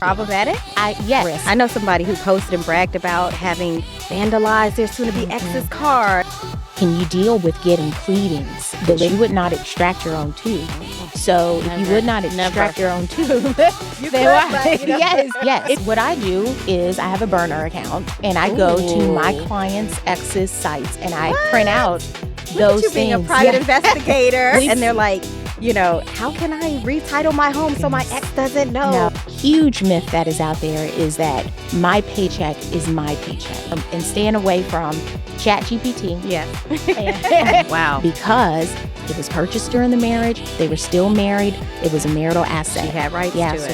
problematic? Yes. I know somebody who posted and bragged about having vandalized their soon-to-be ex's car. Can you deal with getting pleadings that you would not extract your own tooth? So if you would not extract your own tooth, Yes. What I do is I have a burner account and I go to my clients' ex's sites and I print out those you things. Being a private investigator, and they're like, how can I retitle my home so my ex doesn't know? Now, huge myth that is out there is that my paycheck is my paycheck. And staying away from ChatGPT. Yeah. Wow. Because it was purchased during the marriage. They were still married. It was a marital asset. She had rights to it. So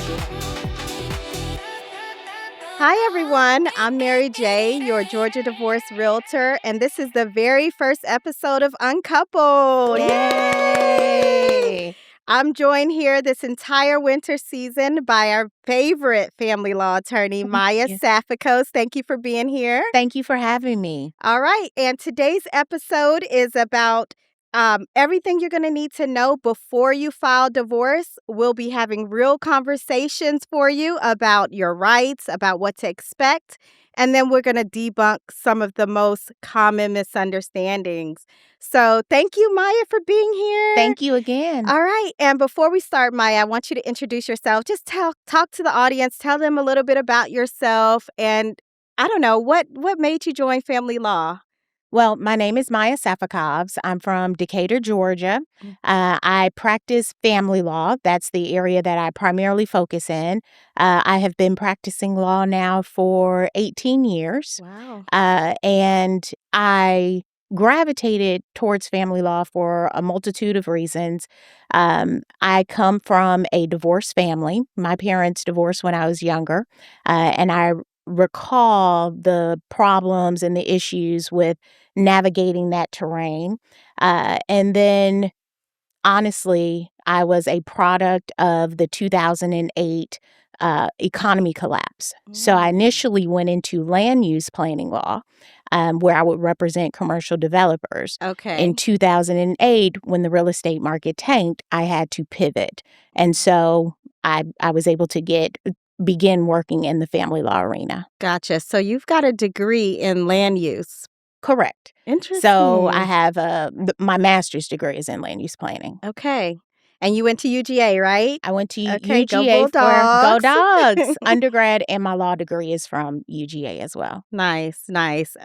Hi, everyone. I'm MaryJ, your Georgia divorce realtor, and this is the very first episode of UnCoupled. Yay! I'm joined here this entire winter season by our favorite family law attorney, Maiya Safikovs. Thank you for being here. Thank you for having me. All right. And today's episode is about everything you're going to need to know before you file divorce. We'll be having real conversations for you about your rights, about what to expect. And then we're going to debunk some of the most common misunderstandings. So thank you, Maiya, for being here. Thank you again. All right. And before we start, Maiya, I want you to introduce yourself. Just talk to the audience. Tell them a little bit about yourself. And I don't know, what made you join family law? Well, my name is Maiya Safikovs. I'm from Decatur, Georgia. I practice family law. That's the area that I primarily focus in. I have been practicing law now for 18 years. Wow. And I gravitated towards family law for a multitude of reasons. I come from a divorced family. My parents divorced when I was younger, and I recall the problems and the issues with navigating that terrain. And then, honestly, I was a product of the 2008 economy collapse. So I initially went into land use planning law, where I would represent commercial developers. Okay. In 2008, when the real estate market tanked, I had to pivot. And so I was able to begin working in the family law arena. Gotcha. So you've got a degree in land use. Correct. Interesting. So I have my master's degree is in land use planning. Okay. And you went to UGA, right? I went to Okay, UGA go Go Dogs undergrad, and my law degree is from UGA as well. Nice.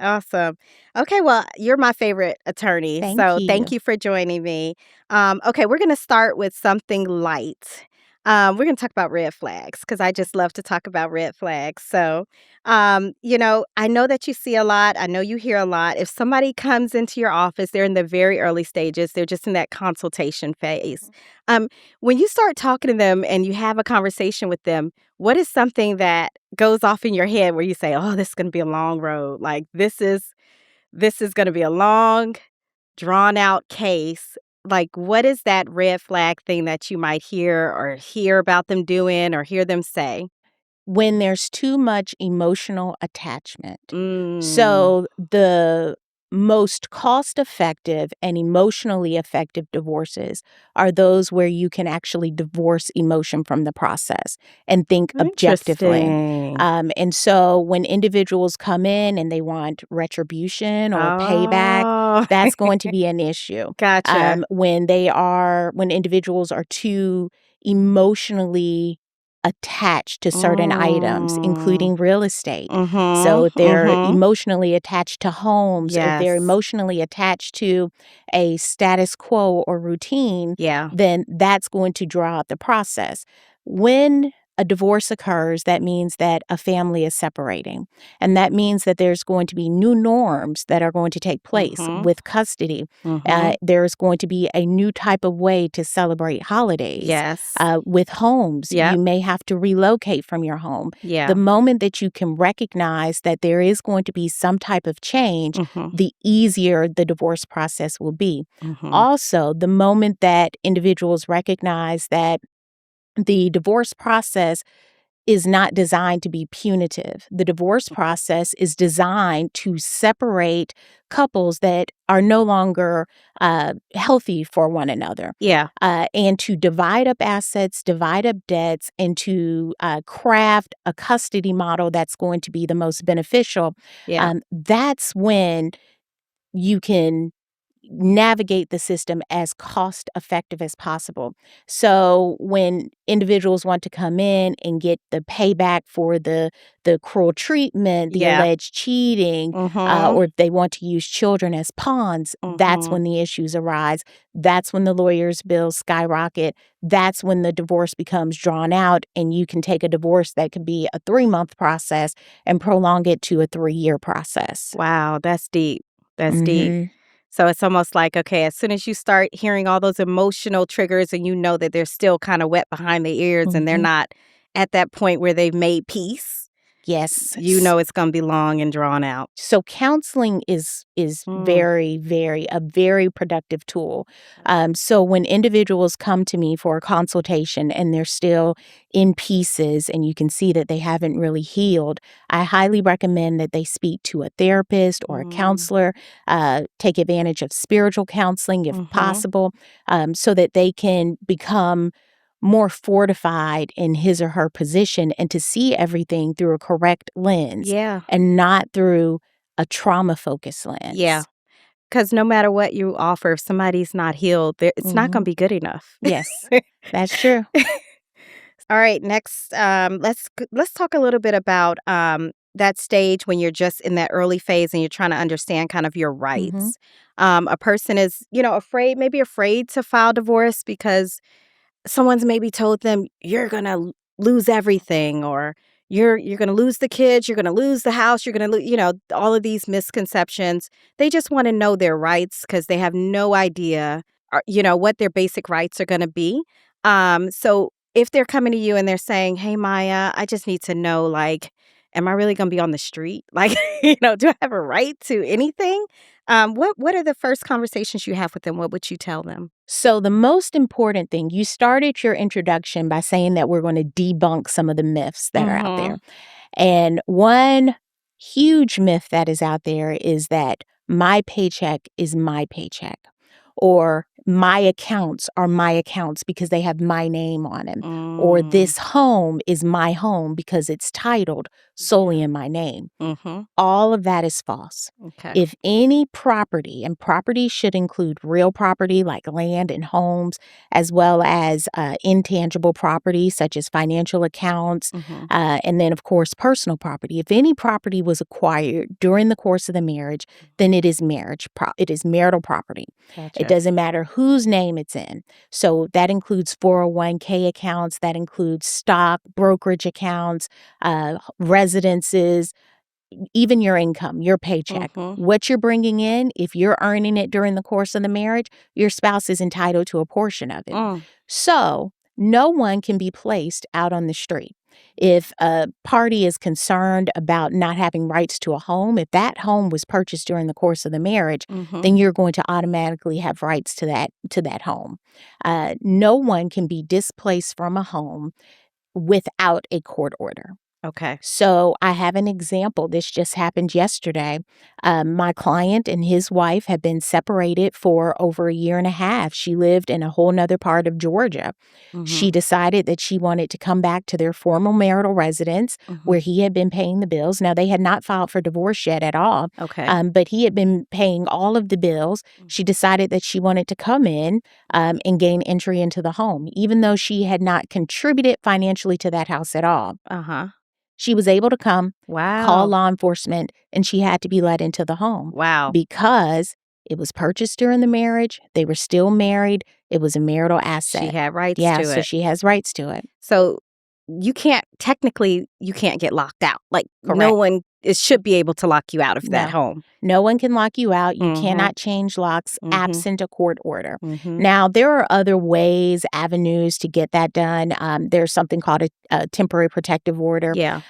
Awesome. Okay, well, you're my favorite attorney. Thank you for joining me. Okay, we're going to start with something light. We're going to talk about red flags because I just love to talk about red flags. So, I know that you see a lot. I know you hear a lot. If somebody comes into your office, they're in the very early stages. They're just in that consultation phase. When you start talking to them and you have a conversation with them, what is something that goes off in your head where you say, oh, this is going to be a long road. Like this is going to be a long, drawn out case. Like, what is that red flag thing that you might hear about them doing or hear them say? When there's too much emotional attachment. So the most cost-effective and emotionally effective divorces are those where you can actually divorce emotion from the process and think objectively. And so when individuals come in and they want retribution or payback, that's going to be an issue. Gotcha. When individuals are too emotionally attached to certain items, including real estate. So if they're emotionally attached to homes, if they're emotionally attached to a status quo or routine, then that's going to draw out the process. When a divorce occurs, that means that a family is separating. And that means that there's going to be new norms that are going to take place with custody. There's going to be a new type of way to celebrate holidays. Yes. With homes, you may have to relocate from your home. The moment that you can recognize that there is going to be some type of change, the easier the divorce process will be. Also, the moment that individuals recognize that the divorce process is not designed to be punitive. The divorce process is designed to separate couples that are no longer healthy for one another. Yeah. And to divide up assets, divide up debts, and to craft a custody model that's going to be the most beneficial. Yeah. That's when you can navigate the system as cost effective as possible. So when individuals want to come in and get the payback for the cruel treatment, the Yeah. alleged cheating, Mhm. or if they want to use children as pawns, that's Mhm. when the issues arise. That's when the lawyers' bills skyrocket. That's when the divorce becomes drawn out, and you can take a divorce that could be a 3-month process and prolong it to a 3-year process. Wow, that's deep. That's deep. Mhm. So it's almost like, okay, as soon as you start hearing all those emotional triggers and you know that they're still kind of wet behind the ears and they're Mhm. not at that point where they've made peace, Yes. you know it's going to be long and drawn out. So counseling is Mm. very, very a very productive tool. So when individuals come to me for a consultation and they're still in pieces and you can see that they haven't really healed, I highly recommend that they speak to a therapist or a Mm. counselor, take advantage of spiritual counseling if Mhm. possible, so that they can become more fortified in his or her position and to see everything through a correct lens Yeah. and not through a trauma-focused Yeah. lens. Because no matter what you offer, if somebody's not healed, it's not going Mhm. to be good enough. Yes, that's true. All right, next, let's talk a little bit about that stage when you're just in that early phase and you're trying to understand kind of your Mhm. rights. A person is, afraid, maybe afraid to file divorce because someone's maybe told them you're gonna lose everything, or you're gonna lose the kids, you're gonna lose the house, you're gonna lose, all of these misconceptions. They just want to know their rights because they have no idea, what their basic rights are gonna be. So if they're coming to you and they're saying, "Hey, Maya, I just need to know, like, am I really gonna be on the street? Like, do I have a right to anything?" What are the first conversations you have with them? What would you tell them? So the most important thing, you started your introduction by saying that we're gonna debunk some of the myths that are out there. Mhm. And one huge myth that is out there is that my paycheck is my paycheck, or my accounts are my accounts because they have my name on them, or Mm. this home is my home because it's titled solely Yeah. in my name. Mhm. All of that is false. Okay. If any property, and property should include real property like land and homes, as well as intangible property such as financial accounts, Mhm. and then, of course, personal property. If any property was acquired during the course of the marriage, then it is it is marital property. It Gotcha. doesn't matter whose name it's in. So that includes 401k accounts, that includes stock, brokerage accounts, residences, even your income, your paycheck, Mhm. what you're bringing in, if you're earning it during the course of the marriage, your spouse is entitled to a portion of it. Mm. So no one can be placed out on the street. If a party is concerned about not having rights to a home, if that home was purchased during the course of the marriage, Mhm. then you're going to automatically have rights to that home. No one can be displaced from a home without a court order. Okay. So I have an example. This just happened yesterday. My client and his wife have been separated for over a year and a half. She lived in a whole nother part of Georgia. Mhm. She decided that she wanted to come back to their former marital residence where Mhm. he had been paying the bills. Now, they had not filed for divorce yet at all, Okay. but he had been paying all of the bills. She Mhm. decided that she wanted to come in and gain entry into the home, even though she had not contributed financially to that house at all. Uh-huh. She was able to come, call Wow. law enforcement, and she had to be let into the home Wow. because it was purchased during the marriage. They were still married. It was a marital She asset. had rights Yeah, to so it. she has rights to it. So you can't get locked out. Like no Correct. one it should be able to lock you out of that No. home. No one can lock you out. You Mhm. cannot change locks Mhm. absent a court order. Mhm. Now, there are other ways, avenues to get that done. There's something called a temporary protective order. Yeah.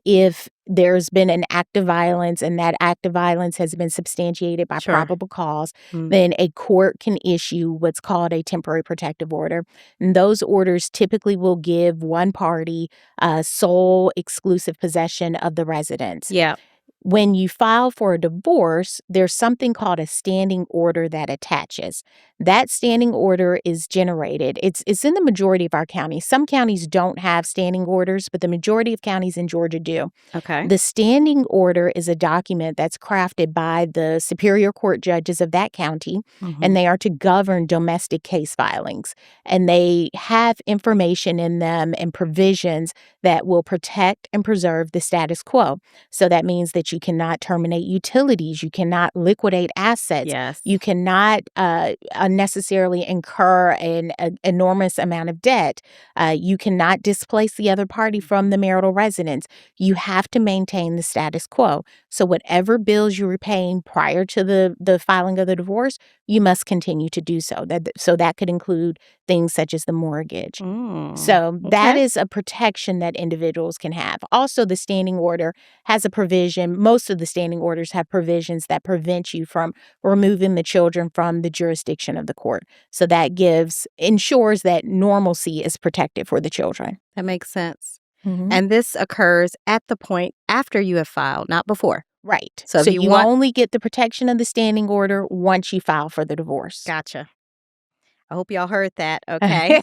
If there's been an act of violence and that act of violence has been substantiated by Sure. probable cause, Mm. then a court can issue what's called a temporary protective order. And those orders typically will give one party sole exclusive possession of the residence. Yeah. When you file for a divorce, there's something called a standing order that attaches. That standing order is generated. It's in the majority of our counties. Some counties don't have standing orders, but the majority of counties in Georgia do. Okay. The standing order is a document that's crafted by the superior court judges of that county, and Mhm. they are to govern domestic case filings. And they have information in them and provisions that will protect and preserve the status quo. So that means that you cannot terminate utilities, you cannot liquidate assets, Yes. you cannot unnecessarily incur an enormous amount of debt, you cannot displace the other party from the marital residence. You have to maintain the status quo. So whatever bills you were paying prior to the filing of the divorce, you must continue to do so. That could include things such as the mortgage. Mm. So that Okay. is a protection that individuals can have. Also, the standing order has a provision. Most of the standing orders have provisions that prevent you from removing the children from the jurisdiction of the court. So that ensures that normalcy is protected for the children. That makes sense. Mhm. And this occurs at the point after you have filed, not before. Right. So if So you you want only get the protection of the standing order once you file for the divorce. Gotcha. I hope y'all heard that, okay?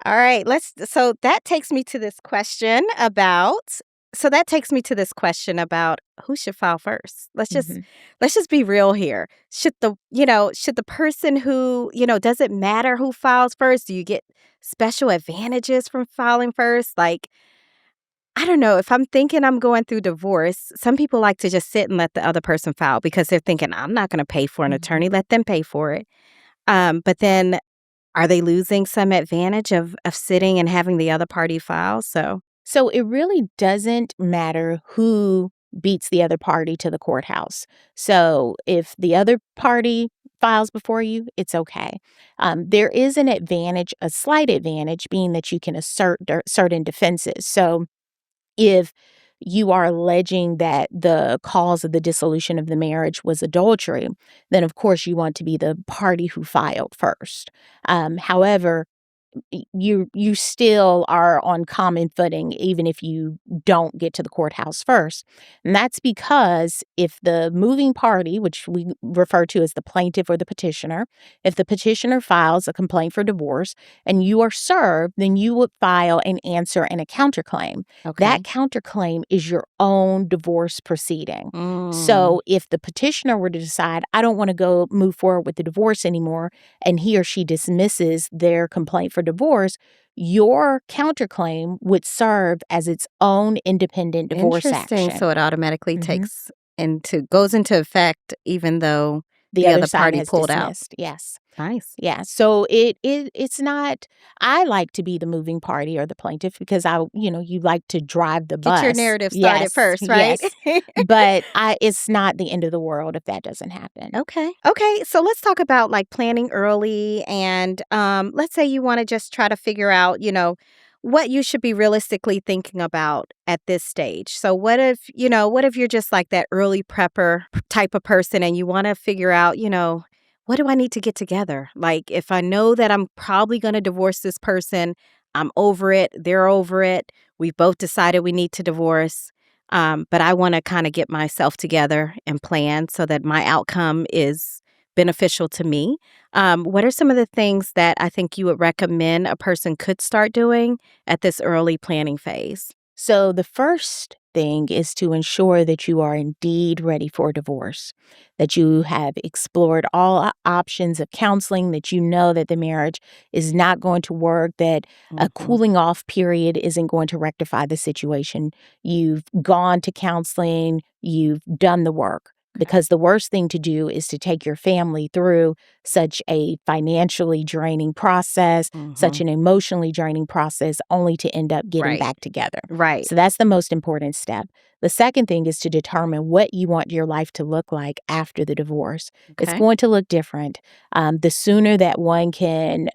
All right, so that takes me to this question about who should file first. Mhm. Let's just be real here. Should the person who, does it matter who files first? Do you get special advantages from filing first? Like, I don't know, if I'm thinking I'm going through divorce, some people like to just sit and let the other person file because they're thinking, I'm not going to pay for an Mhm. attorney, let them pay for it. But then are they losing some advantage of sitting and having the other party file? So it really doesn't matter who beats the other party to the courthouse. So if the other party files before you, it's okay. There is an advantage, a slight advantage, being that you can assert certain defenses. So if you are alleging that the cause of the dissolution of the marriage was adultery, then of course you want to be the party who filed first. However, you still are on common footing even if you don't get to the courthouse first. And that's because if the moving party, which we refer to as the plaintiff or the petitioner, if the petitioner files a complaint for divorce and you are served, then you would file an answer and a counterclaim. That Okay. counterclaim is your own divorce proceeding. Mm. So if the petitioner were to decide, I don't want to go move forward with the divorce anymore, and he or she dismisses their complaint for divorce, your counterclaim would serve as its own independent divorce Interesting. action. So it automatically Mhm. goes into effect even though The the other other side party has pulled out. dismissed. Yes. Nice. Yeah. So it's not. I like to be the moving party or the plaintiff because you like to drive the Get your bus. narrative started Yes, first, right? yes. But it's not the end of the world if that doesn't happen. Okay. Okay. So let's talk about like planning early and let's say you want to just try to figure out, what you should be realistically thinking about at this stage. So what if you're just like that early prepper type of person and you want to figure out, what do I need to get together? Like if I know that I'm probably going to divorce this person, I'm over it, they're over it. We've both decided we need to divorce. But I want to kind of get myself together and plan so that my outcome is beneficial to me. What are some of the things that I think you would recommend a person could start doing at this early planning phase? So the first thing is to ensure that you are indeed ready for divorce, that you have explored all options of counseling, that you know that the marriage is not going to work, that a Hmm. cooling off period isn't going to rectify the situation. You've gone to counseling, you've done the work. because the worst thing to do is to take your family through such a financially draining process, such Mhm. an emotionally draining process, only to end up getting Right. back together. Right. So that's the most important step. The second thing is to determine what you want your life to look like after the divorce. It's Okay. going to look different. The sooner that one can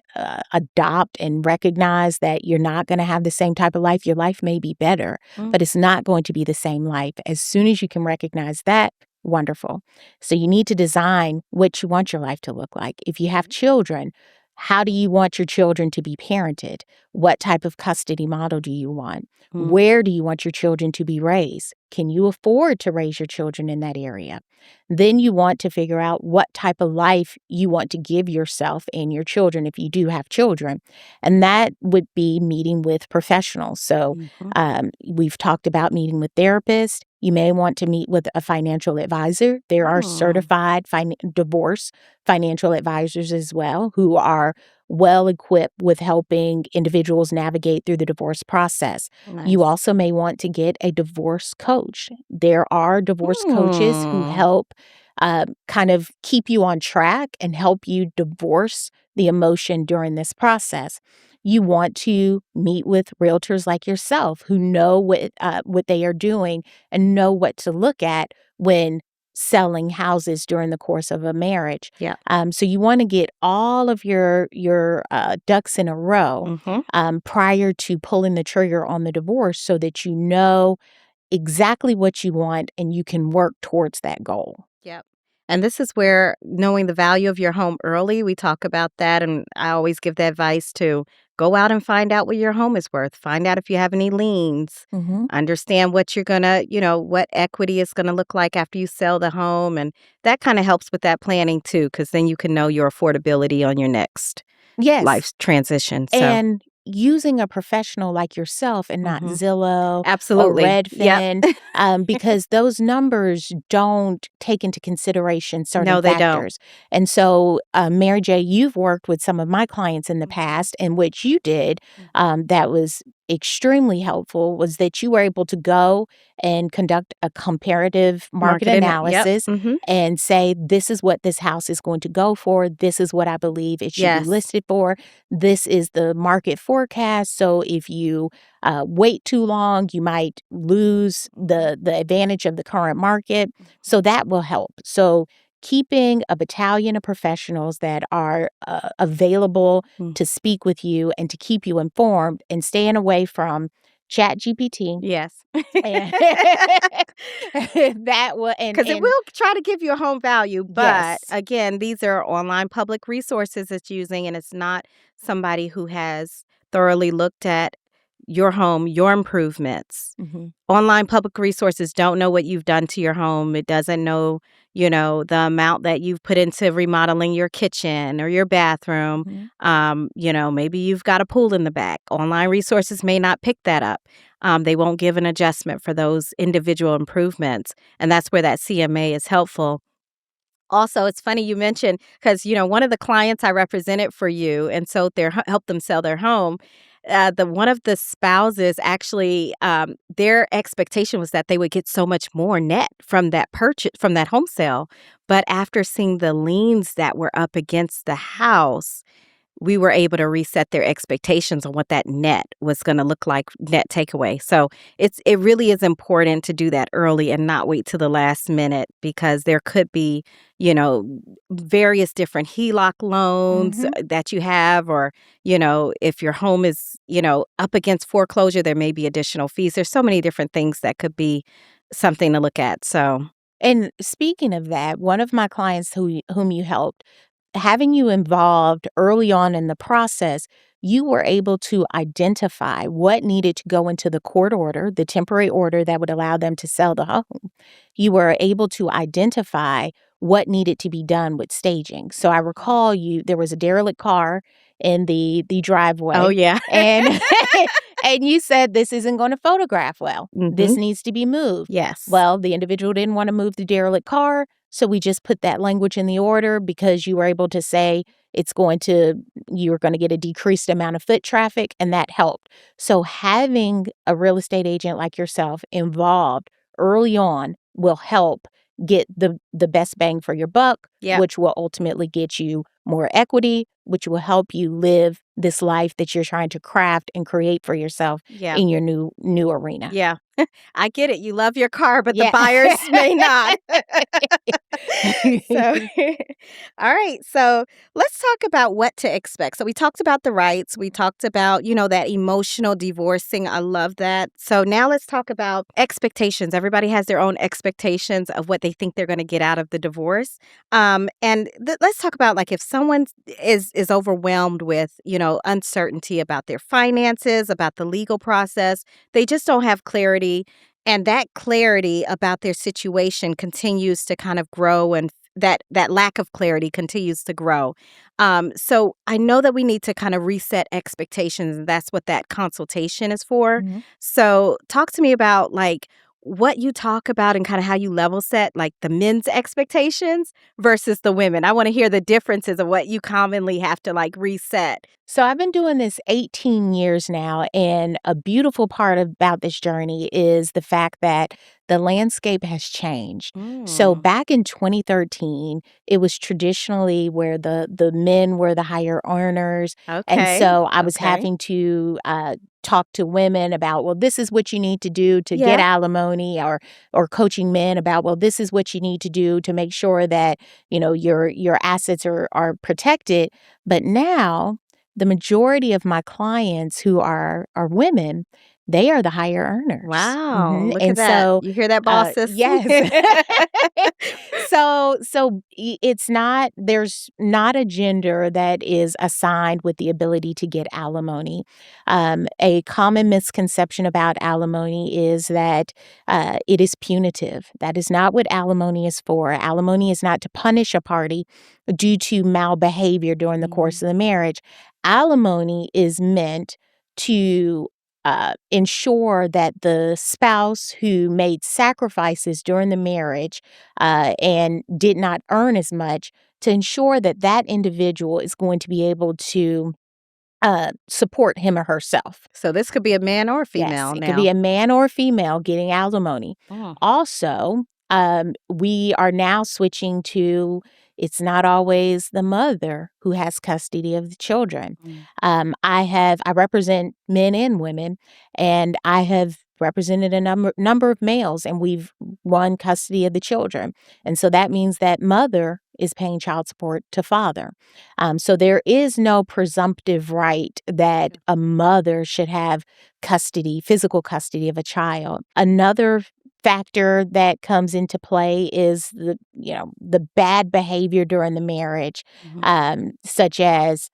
adopt and recognize that you're not going to have the same type of life, your life may be better, Mm. but it's not going to be the same life. As soon as you can recognize that, wonderful. So you need to design what you want your life to look like. If you have children, how do you want your children to be parented? What type of custody model do you want? Mm. Where do you want your children to be raised? Can you afford to raise your children in that area? Then you want to figure out what type of life you want to give yourself and your children if you do have children. And that would be meeting with professionals. So Mhm. we've talked about meeting with therapists. You may want to meet with a financial advisor. There are Mm. certified divorce financial advisors as well who are well equipped with helping individuals navigate through the divorce process. You Nice. also may want to get a divorce coach. There are divorce coaches who Hmm. help kind of keep you on track and help you divorce the emotion during this process. You want to meet with realtors like yourself who know what they are doing and know what to look at when selling houses during the course of a marriage. Yeah. So you want to get all of your ducks in a row Mhm. prior to pulling the trigger on the divorce, so that you know exactly what you want and you can work towards that goal. Yep. And this is where knowing the value of your home early, we talk about that. And I always give the advice to go out and find out what your home is worth. Find out if you have any liens. Hmm. Understand what you're going to, what equity is going to look like after you sell the home. And that kind of helps with that planning too, because then you can know your affordability on your next Yes. life transition. So, And using a professional like yourself and not mhm. Zillow or Absolutely. Yep. Redfin, because those numbers don't take into consideration certain No, they don't. factors. And so, Mary J., you've worked with some of my clients in the Mhm. past, and what you did Mhm. that was extremely helpful was that you were able to go and conduct a comparative market Marketing it. Yep. analysis Hmm. and say, this is what this house is going to go for. This is what I believe it should be Yes. listed for. This is the market forecast. So if you wait too long, you might lose Mhm. the advantage of the current market. Mhm. So that will help. So keeping a battalion of professionals that are available Mm. to speak with you and to keep you informed, and staying away from Chat GPT. Yes. And that will Because it and will try to give you a home value, but yes. again, these are online public resources it's using, and it's not somebody who has thoroughly looked at your home, your improvements. Mhm, Online public resources don't know what you've done to your home. It doesn't know, the amount that you've put into remodeling your kitchen or your bathroom. mhm. Maybe you've got a pool in the back. Online resources may not pick that up. They won't give an adjustment for those individual improvements. And that's where that CMA is helpful. Also, it's funny you mentioned because, one of the clients I represented for you and sold helped them sell their home. The one of the spouses actually, their expectation was that they would get so much more net from that purchase, from that home sale. But after seeing the liens that were up against the house, we were able to reset their expectations on what that net was gonna look like, net takeaway. So, it really is important to do that early and not wait till the last minute because there could be, you know, various different HELOC loans Mhm. that you have or, if your home is, up against foreclosure, there may be additional fees. There's so many different things that could be something to look at, so And speaking of that, one of my clients whom you helped, having you involved early on in the process, you were able to identify what needed to go into the court order, the temporary order that would allow them to sell the home. You were able to identify what needed to be done with staging. So I Mhm. recall there was a derelict car in the Oh, driveway, yeah. and and you said, this isn't going to photograph well. This Mhm. needs to be moved. Yes. Well, the individual didn't want to move the derelict car, so we just put that language in the order because you were able to say you were going to get a decreased amount of foot traffic, and that helped. So having a real estate agent like yourself involved early on will help get the best bang for your buck, Yep. which will ultimately get you more equity, which will help you live this life that you're trying to craft and create for yourself Yeah. in your new arena. Yeah. I get it. You love your car, but the Yeah. buyers may not. So, all right. So, let's talk about what to expect. So, we talked about the rights. We talked about, that emotional divorcing. I love that. So, now let's talk about expectations. Everybody has their own expectations of what they think they're going to get out of the divorce. And let's talk about like if someone is overwhelmed with, uncertainty about their finances, about the legal process, they just don't have clarity, and that clarity about their situation continues to kind of grow, and that lack of clarity continues to grow. So I know that we need to kind of reset expectations, and that's what that consultation is for. Mhm. So talk to me about like what you talk about and kind of how you level set like the men's expectations versus the women. I want to hear the differences of what you commonly have to like reset. So I've been doing this 18 years now, and a beautiful part about this journey is the fact that the landscape has changed. So Mm, back in 2013, it was traditionally where the men were the higher earners, and okay. so I was Okay. having to talk to women about, well, this is what you need to do to get Yeah. alimony, or coaching men about, well, this is what you need to do to make sure that your assets are protected. But now the majority of my clients who are women, they are the higher earners. Wow, look at And that. so, You hear that, bosses? yes. It's not, there's not a gender that is assigned with the ability to get alimony. A common misconception about alimony is that it is punitive. That is not what alimony is for. Alimony is not to punish a party due to malbehavior during the course Mhm. of the marriage. Alimony is meant to ensure that the spouse who made sacrifices during the marriage and did not earn as much, to ensure that that individual is going to be able to support him or herself. So this could be a man or a Yes, female it could be now. a man or a female getting alimony. Mm, Also, we are now switching to, it's not always the mother who has custody of the children. mm. I represent men and women, and I have represented a number of males, and we've won custody of the children. And so that means that mother is paying child support to father. So there is no presumptive right that a mother should have custody, physical custody of a child. Another factor that comes into play is the bad behavior during the marriage, Mhm. such as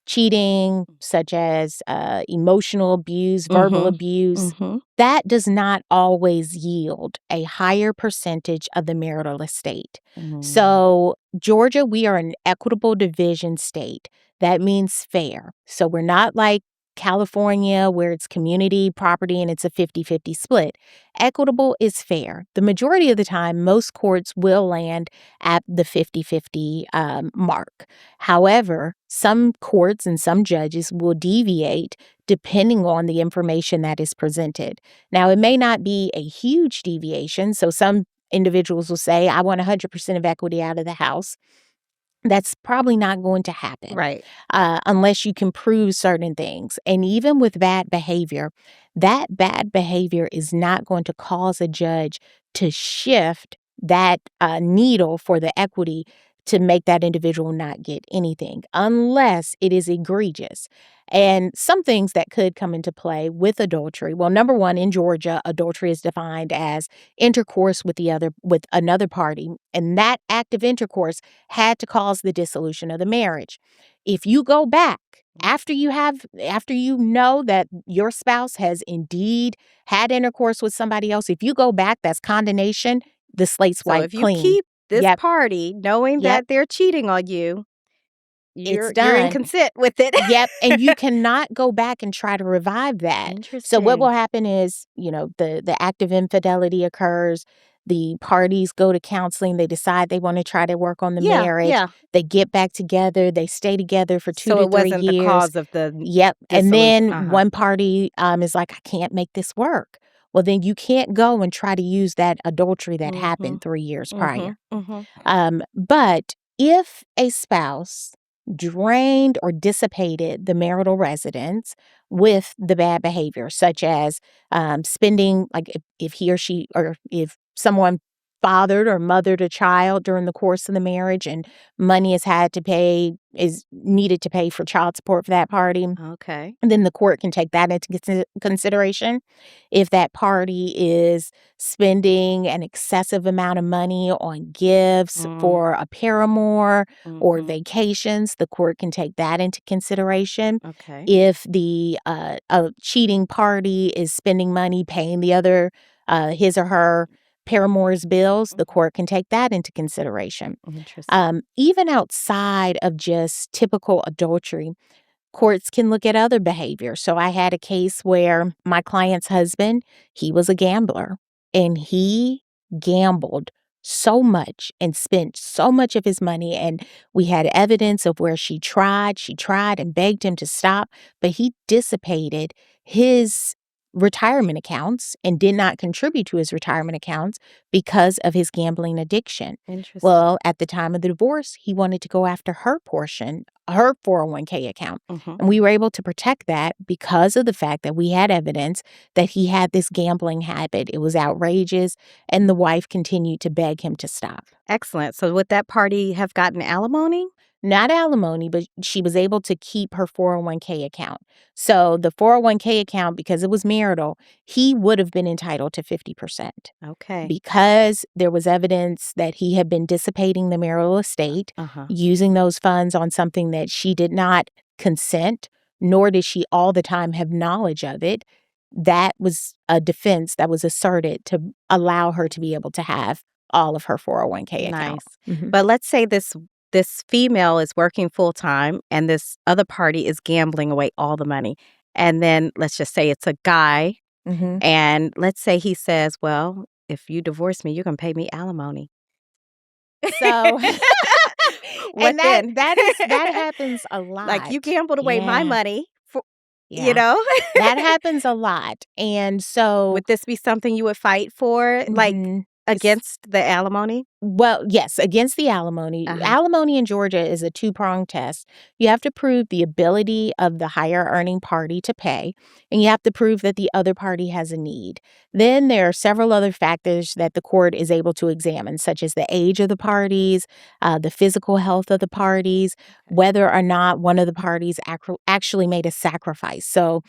cheating, such as emotional abuse, verbal Mhm. abuse. Mhm. That does not always yield a higher percentage of the marital estate. Mm. So, Georgia, we are an equitable division state. That means fair. So, we're not like California, where it's community property and it's a 50-50 split. Equitable is fair. The majority of the time, most courts will land at the 50-50 mark. However, some courts and some judges will deviate depending on the information that is presented. Now, it may not be a huge deviation. So some individuals will say, I want 100% of equity out of the house. That's probably not going to happen Right. unless you can prove certain things. And even with bad behavior, that bad behavior is not going to cause a judge to shift that needle for the equity to make that individual not get anything unless it is egregious. And some things that could come into play with adultery. Well, number one, in Georgia, adultery is defined as intercourse with another party, and that act of intercourse had to cause the dissolution of the marriage. If you go back after you know that your spouse has indeed had intercourse with somebody else, if you go back, that's condemnation. The slate's So wiped if you clean. keep this Yep, party knowing yep, that they're cheating on you, it's you're in done. consent with it. Yep, and you cannot go back and try to revive that. So what will Interesting. happen is, the act of infidelity occurs, the parties go to counseling, they decide they wanna try to work on the Yeah, marriage, yeah. they get back together, they stay together for 2 So to it 3 wasn't the years. cause of the Yep, and dissolution. then Uh-huh. one party, is like, "I can't make this work." well, then you can't go and try to use that adultery that Mhm. happened 3 years prior. Mhm. Mhm. But if a spouse drained or dissipated the marital residence with the bad behavior, such as spending, like if he or she, or if someone fathered or mothered a child during the course of the marriage and money is needed to pay for child support for that party, Okay. and then the court can take that into consideration. If that party is spending an excessive amount of money on gifts Mm. for a paramour or Mhm. vacations, the court can take that into consideration. Okay. If the a cheating party is spending money paying the other his or her paramour's bills, the Mhm. court can take that into consideration. Interesting. Even outside of just typical adultery, courts can look at other behavior. So I had a case where my client's husband, he was a gambler and he gambled so much and spent so much of his money, and we had evidence of where she tried and begged him to stop, but he dissipated his retirement accounts and did not contribute to his retirement accounts because of his gambling addiction. Interesting. Well, at the time of the divorce, he wanted to go after her portion, her 401k account. Mhm. And we were able to protect that because of the fact that we had evidence that he had this gambling habit. It was outrageous, and the wife continued to beg him to stop. Excellent. So would that party have gotten alimony? Not alimony, but she was able to keep her 401k account. So the 401k account, because it was marital, he would have been entitled to 50%. Okay. Because there was evidence that he had been dissipating the marital estate, Uh-huh. using those funds on something that she did not consent, nor did she all the time have knowledge of it. That was a defense that was asserted to allow her to be able to have all of her 401k account. Nice. Mhm. But let's say this female is working full time and this other party is gambling away all the money. And then let's just say it's a guy, Mhm. and let's say he says, "Well, if you divorce me, you're going to pay me alimony." So What and that then? that is that happens a Like, you lot. gambled away my Yeah, money for, you yeah. know? That happens a lot, and so Would this be something you would fight for, like, mhm, it's against the alimony? well, yes, against the alimony. Uh-huh. Alimony in Georgia is a two-pronged test. You have to prove the ability of the higher earning party to pay, and you have to prove that the other party has a need. Then there are several other factors that the court is able to examine, such as the age of the parties, the physical health of the parties, Okay. whether or not one of the parties actually made a sacrifice. So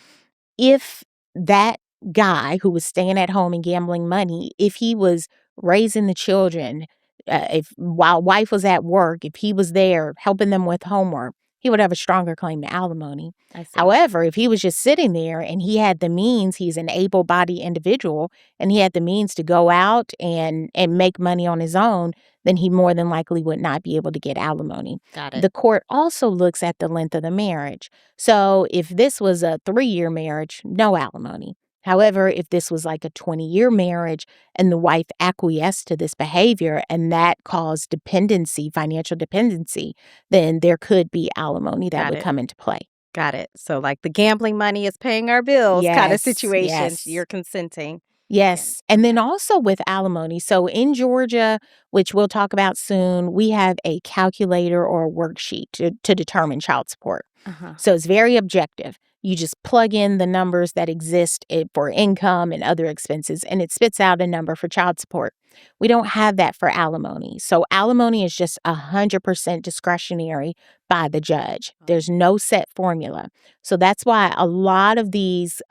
if that guy who was staying at home and gambling money, if he was raising the children, if while wife was at work, if he was there helping them with homework, he would have a stronger claim to alimony. I see. However, if he was just sitting there and he had the means, he's an able-bodied individual, and he had the means to go out and make money on his own, then he more than likely would not be able to get alimony. Got it. The court also looks at the length of the marriage. So if this was a 3-year marriage, no alimony. However, if this was like a 20-year marriage and the wife acquiesced to this behavior and that caused dependency, financial dependency, then there could be alimony that Got would it. come into play. Got it. So, like, the gambling money is paying our bills kinda Yes, situations, yes. you're consenting. And Yes, and then okay. also with alimony. So in Georgia, which we'll talk about soon, we have a calculator or a worksheet to determine child support. Uh-huh. So it's very objective. You just plug in the numbers that exist for income and other expenses, and it spits out a number for child support. We don't have that for alimony. So alimony is just 100% discretionary by the judge. Oh, There's no set formula. So that's why a lot of these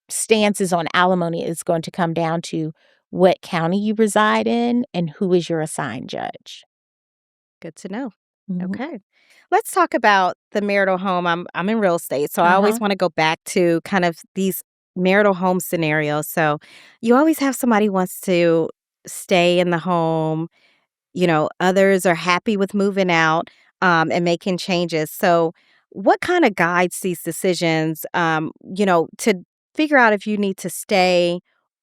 stances on alimony is going to come down to what county you reside in and who is your assigned judge. good to know. Mhm. Okay. Let's talk about the marital home. I'm in real estate, so I always Uh-huh. wanna go back to kind of these marital home scenarios. So, you always have somebody wants to stay in the home. Others are happy with moving out, and making changes. So, what kind of guides these decisions, to figure out if you need to stay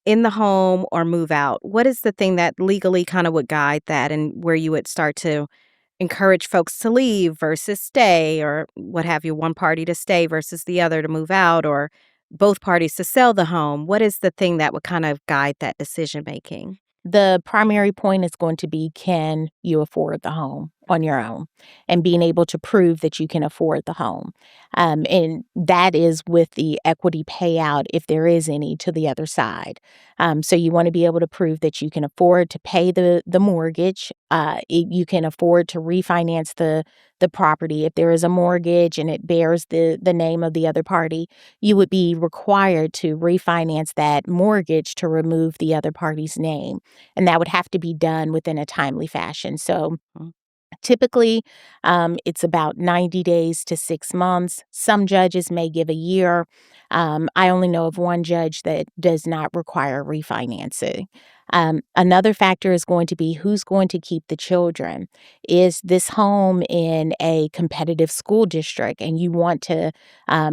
in the home or move out? What is the thing that legally kind of would guide that and where you would start to encourage folks to leave versus stay or what have you, one party to stay versus the other to move out or both parties to sell the home, what is the thing that would kind of guide that decision making? The primary point is going to be, can you afford the home on your own? And being able to prove that you can afford the home. And that is with the equity payout, if there is any, to the other side. So you want to be able to prove that you can afford to pay the mortgage. You can afford to refinance the property. If there is a mortgage and it bears the name of the other party, you would be required to refinance that mortgage to remove the other party's name. And that would have to be done within a timely fashion. So Mm. typically, it's about 90 days to 6 months. Some judges may give a year. I only know of one judge that does not require refinancing. Another factor is going to be who's going to keep the children. Is this home in a competitive school district and you want to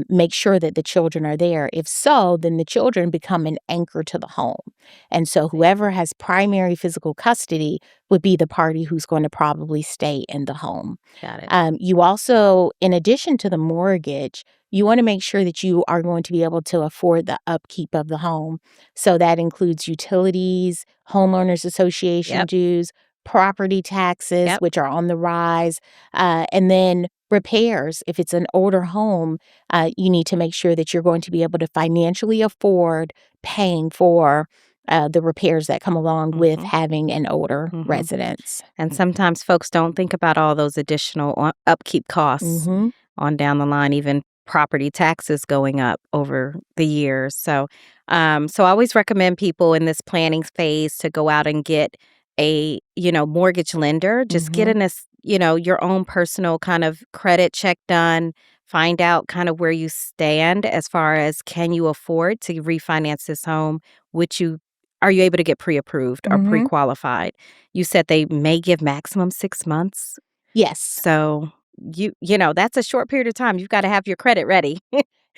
make sure that the children are there? If so, then the children become an anchor to the home. And so whoever has primary physical custody would be the party who's going to probably stay in the home. Got it. You also, in addition to the mortgage, you want to make sure that you are going to be able to afford the upkeep of the home. So that includes utilities, homeowners association Yep. dues, property taxes, Yep. which are on the rise, and then repairs. If it's an older home, you need to make sure that you're going to be able to financially afford paying for the repairs that come along with Mhm. having an older Mhm. residence. And sometimes folks don't think about all those additional upkeep costs Mhm. on down the line, even property taxes going up over the years. So I always recommend people in this planning phase to go out and get a, mortgage lender. Just Mhm. getting this, your own personal kind of credit check done. Find out kind of where you stand as far as can you afford to refinance this home, which you are you able to get pre-approved or Mhm. pre-qualified? You said they may give maximum 6 months. Yes. So, that's a short period of time. You've gotta have your credit ready.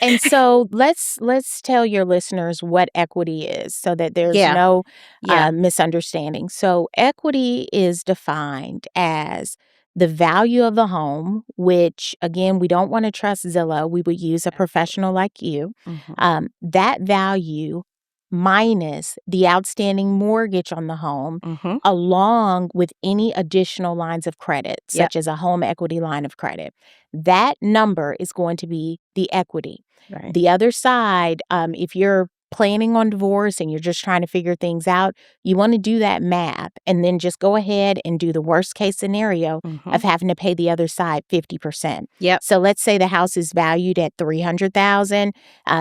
And so let's tell your listeners what equity is so that there's Yeah, no yeah. misunderstanding. So equity is defined as the value of the home, which again, we don't want to trust Zillow. We would use a Absolutely. professional like you. Mhm. That value minus the outstanding mortgage on the home, Mhm. along with any additional lines of credit, Yep. such as a home equity line of credit. That number is going to be the equity. Right. The other side, if you're planning on divorce and you're just trying to figure things out, you want to do that math and then just go ahead and do the worst case scenario Mhm. of having to pay the other side 50%. Yep. So let's say the house is valued at 300,000,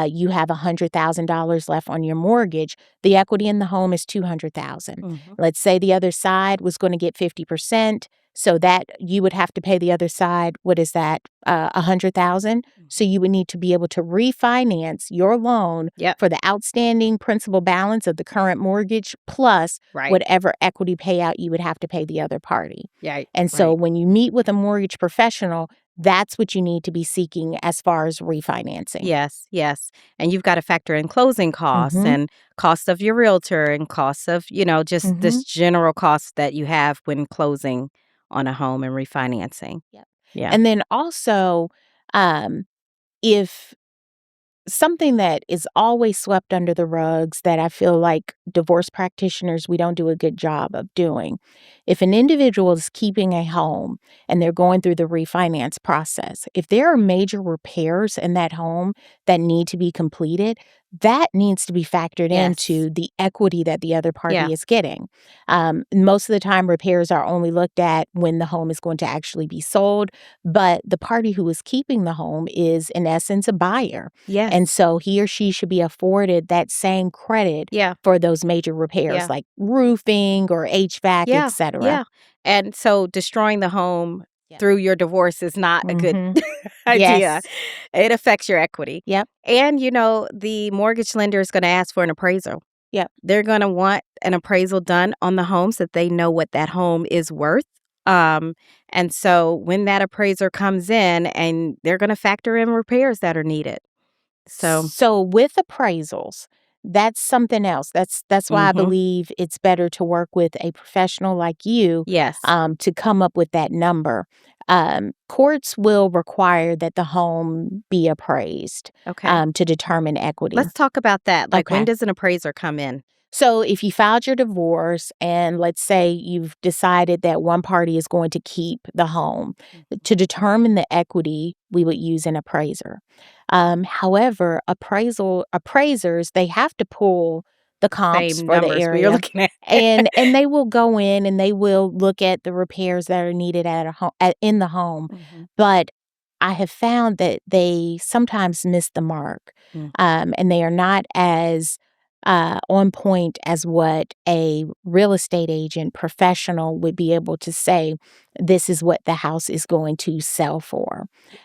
you have $100,000 left on your mortgage. The equity in the home is 200,000. Mhm. Let's say the other side was going to get 50%. So that you would have to pay the other side, what is that, 100,000? So Mhm. you would need to be able to refinance your loan Yep. for the outstanding principal balance of the current mortgage plus Right. whatever equity payout you would have to pay the other party. Right. And so Right. when you meet with a mortgage professional, that's what you need to be seeking as far as refinancing. Yes, yes. And you've gotta factor in closing costs Mhm. and cost of your realtor and costs of, just this Mhm. general cost that you have when closing on a home and refinancing. Yep. Yeah. And then also, um, if something that is always swept under the rugs that I feel like divorce practitioners, we don't do a good job of doing. If an individual is keeping a home and they're going through the refinance process, if there are major repairs in that home that need to be completed, that needs to be factored Yes. into the equity that the other Yeah. party is getting. Most of the time, repairs are only looked at when the home is going to actually be sold, but the party who is keeping the home is, in essence, a buyer. And Yes. so he or she should be afforded that same credit Yeah. for those major repairs Yeah. like roofing or HVAC, Yeah, etc. yeah, and so destroying the home Yep. through your divorce is not a good Mhm. idea. Yes. It affects your equity, Yep. and, the mortgage lender is gonna ask for an appraisal. Yep. They're gonna want an appraisal done on the home so that they know what that home is worth, and so when that appraiser comes in and they're gonna factor in repairs that are needed. So So with appraisals, that's something else. That's why I Mhm. believe it's better to work with a professional like you, Yes. to come up with that number. Courts will require that the home be appraised, Okay. to determine equity. Let's talk about that. Like, when Okay. does an appraiser come in? So if you filed your divorce and let's say you've decided that one party is going to keep the home, Mhm. to determine the equity, we would use an appraiser. However, appraisers, they have to pull the comps Same for the numbers we are area, looking at. and they will go in and they will look at the repairs that are needed at a home in the home. Mhm. But I have found that they sometimes miss the mark, Mhm. and they are not as on point as what a real estate agent professional would be able to say, this is what the house is going to sell for.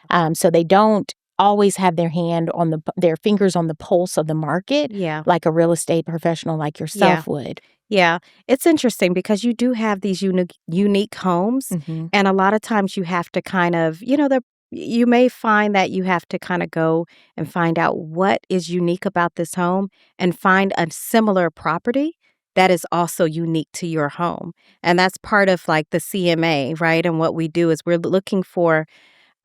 Yeah. So they don't always have their fingers on the pulse of the market Yeah. like a real estate professional like Yeah. yourself would. Yeah, it's interesting because you do have these unique homes, Mhm. and a lot of times you have to kind of, you may find that you have to kind of go and find out what is unique about this home and find a similar property that is also unique to your home. And that's part of like the CMA, right? And what we do is we're looking for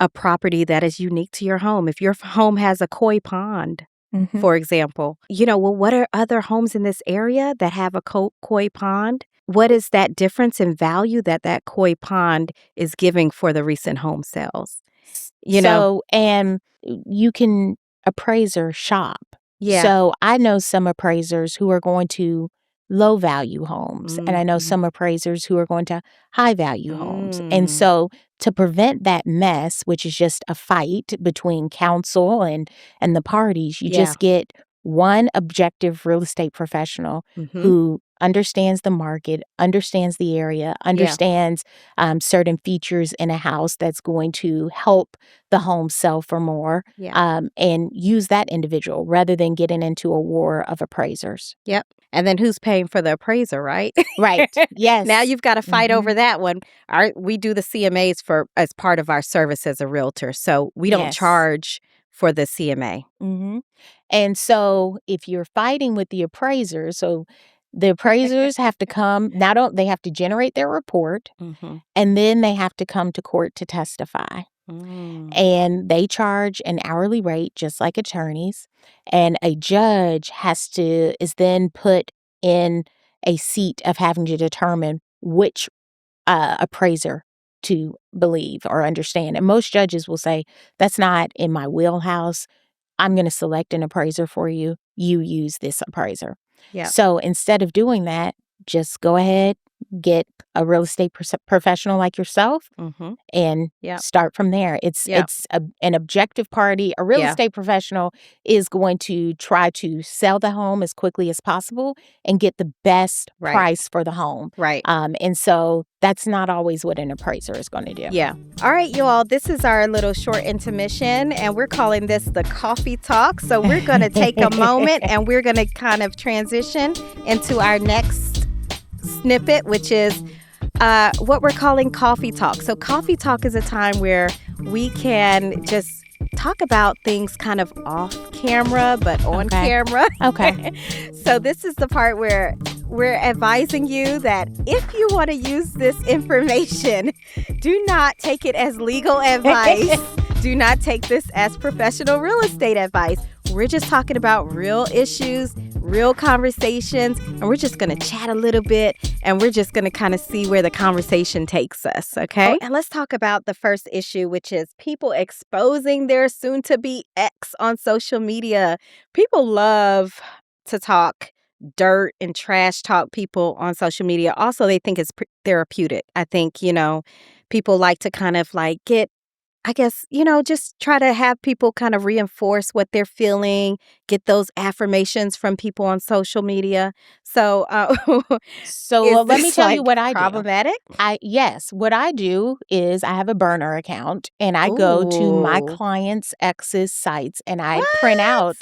a property that is unique to your home. If your home has a koi pond, Mhm. for example, well, what are other homes in this area that have a koi pond? What is that difference in value that that koi pond is giving for the recent home sales? You know? So, and you can appraiser shop. Yeah. So, I know some appraisers who are going to low value homes, and I know Mhm. some appraisers who are going to high value homes. And Mm. so, to prevent that mess, which is just a fight between counsel and the parties, you Yeah. just get one objective real estate professional Mhm. who understands the market, understands the area, Yeah. understands certain features in a house that's going to help the home sell for more, Yeah. and use that individual rather than getting into a war of appraisers. Yep. And then who's paying for the appraiser, right? Right. Now Yes. you've got to fight over Mhm. that one. We do the CMAs for as part of our service as a realtor, so we don't Yes. charge for the CMA. Mhm. And so if you're fighting with the appraisers, so the appraisers have to come, not on they have to generate their report, Mhm. and then they have to come to court to testify. Mm. And they charge an hourly rate just like attorneys, and a judge is then put in a seat of having to determine which appraiser to believe or understand. And most judges will say, that's not in my wheelhouse. I'm going to select an appraiser for you. You use this appraiser. Yep. So instead of doing that, just go ahead, get a real estate professional like yourself Mhm. and Yep. start from there. It's Yep. it's a, an objective party. A real Yeah. estate professional is going to try to sell the home as quickly as possible and get the best Right. price for the home. Right. And so that's not always what an appraiser is going to do. Yeah. All right, you all. This is our little short intermission, and we're calling this the coffee talk. So we're going to take a moment and we're going to kind of transition into our next snippet, which is what we're calling coffee talk. So, coffee talk is a time where we can just talk about things kind of off camera, but on Okay. camera. Okay. So, this is the part where we're advising you that if you want to use this information, do not take it as legal advice. Do not take this as professional real estate advice. We're just talking about real issues, real conversations, and we're just going to chat a little bit and we're just going to kind of see where the conversation takes us, okay? Oh, and let's talk about the first issue, which is people exposing their soon-to-be ex on social media. People love to talk dirt and trash talk people on social media. Also, they think it's therapeutic. I think, people like to kind of like just try to have people kind of reinforce what they're feeling, get those affirmations from people on social media. So, So is let me this tell you like what I do. problematic? Yes, what I do is I have a burner account and I go to my Ooh, clients' ex's sites and I print what? out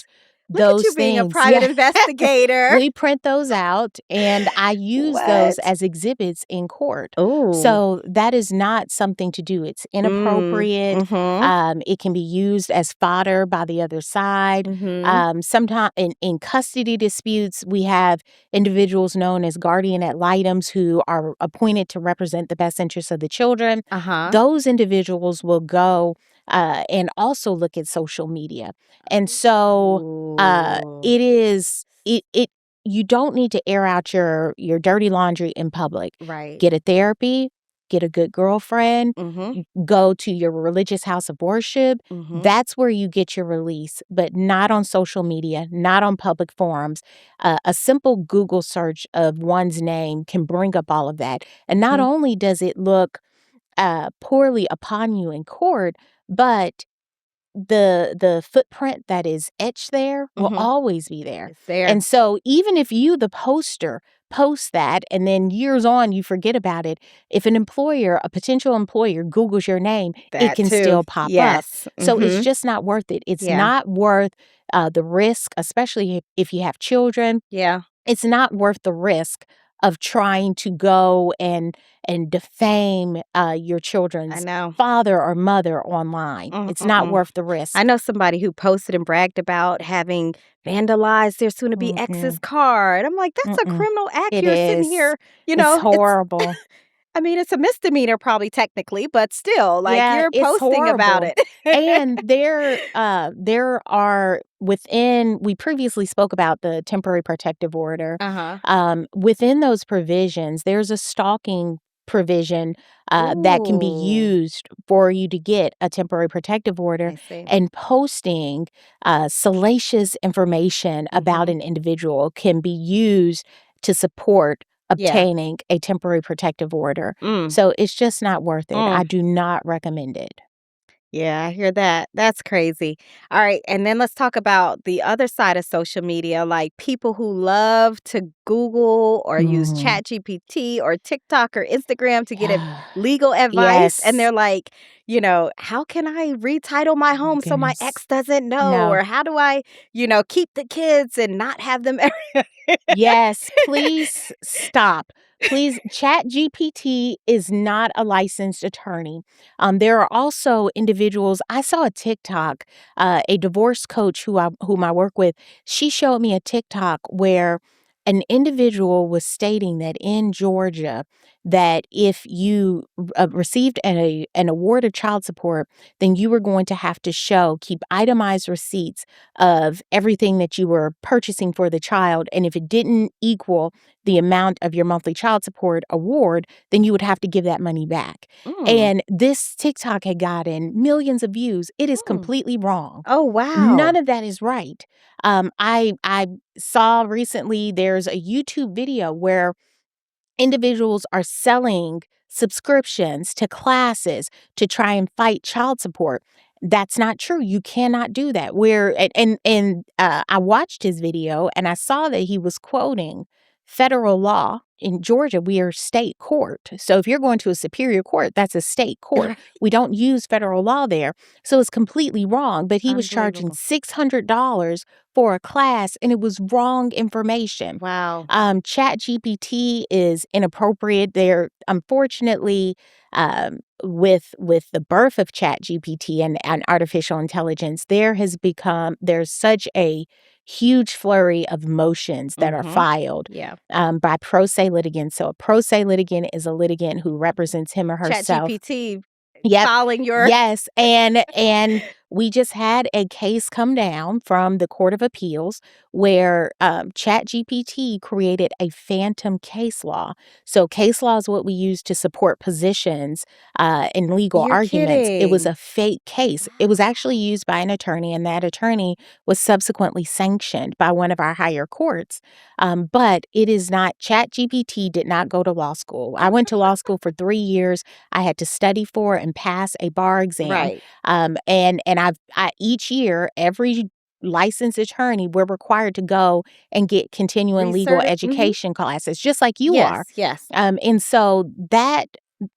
Look at you those being a things. private Yeah. investigator. We print those out, and I use those What? as exhibits in court. Ooh. So that is not something to do. It's inappropriate. Mhm. It can be used as fodder by the other side. Mhm. Sometimes in custody disputes, we have individuals known as guardian ad litems who are appointed to represent the best interests of the children. Uh-huh. Those individuals will go and also look at social media. And so Ooh. it is it you don't need to air out your dirty laundry in public. Right. Get a therapy, get a good girlfriend, Mhm. go to your religious house of worship. Mhm. That's where you get your release, but not on social media, not on public forums. A simple Google search of one's name can bring up all of that. And not Mhm. only does it look poorly upon you in court, but the footprint that is etched there will Mhm. always be there. It's there. And so even if you, the poster, post that and then years on you forget about it, if an employer, a potential employer, Googles your name, it That can too. still pop up. Yes. So it's Mhm. just not worth it. It's Yeah. not worth the risk, especially if you have children. Yeah. It's not worth the risk of trying to go and defame your I children's know. father or mother online. It's not Mm. worth the I risk. know somebody who posted and bragged about having vandalized their soon-to-be ex's Mm-mm, car, and I'm like, "That's a mm-mm. criminal act." It You're sitting is. here, It's it's horrible. I mean, it's a misdemeanor probably technically, but still, like, Yeah, you're it's posting about horrible. it. And there are within we previously spoke about the temporary protective order. Uh-huh. Within those provisions, there's a stalking provision that can be Ooh, used for you to get a temporary protective order, I see. and posting salacious information about Mhm. an individual can be used to support Yeah. obtaining a temporary protective order. Mm. So it's just not worth it. I Mm. do not recommend it. Yeah, I hear that. That's crazy. All right, and then let's talk about the other side of social media, like people who love to Google or use Mhm. ChatGPT or TikTok or Instagram to get legal advice, and Yes. they're like, "How can I retitle my Oh my home so my goodness. ex doesn't know? No. Or how do I, keep the kids and not have them?" Yes, please stop. Please, ChatGPT is not a licensed attorney. There are also individuals. I saw a TikTok, a divorce coach whom I work with. She showed me a TikTok where an individual was stating that in Georgia, that if you received an award of child support, then you were going to have to keep itemized receipts of everything that you were purchasing for the child. And if it didn't equal the amount of your monthly child support award, then you would have to give that money back. Mm, And this TikTok had gotten millions of views. It is mm. completely wrong. Oh, None wow. of that is right. I saw recently there's a YouTube video where individuals are selling subscriptions to classes to try and fight child support. That's not true. You cannot do that. I watched his video and I saw that he was quoting federal law. In Georgia, we are state court. So if you're going to a superior court, that's a state court. We don't use federal law there. So it's completely wrong. But he was charging Unbelievable. $600 for a class and it was wrong information. Wow. Chat GPT is inappropriate. There, unfortunately, with the birth of Chat GPT and artificial intelligence, there's such a huge flurry of motions that are Mhm. filed Yeah. by pro se litigants. So a pro se litigant is a litigant who represents him or herself. ChatGPT Yep. filing your Yes, and we just had a case come down from the Court of Appeals where ChatGPT created a phantom case law. So case law is what we use to support positions in legal You're arguments. It was kidding. a fake case. It was actually used by an attorney, and that attorney was subsequently sanctioned by one of our higher courts. But it is not. ChatGPT did not go to law school. I went to law school for 3 years. I had to study for and pass a bar exam. Right. And each year, every licensed attorney, we're required to go and get continuing legal Mhm. education classes, just like you are. Yes, yes. And so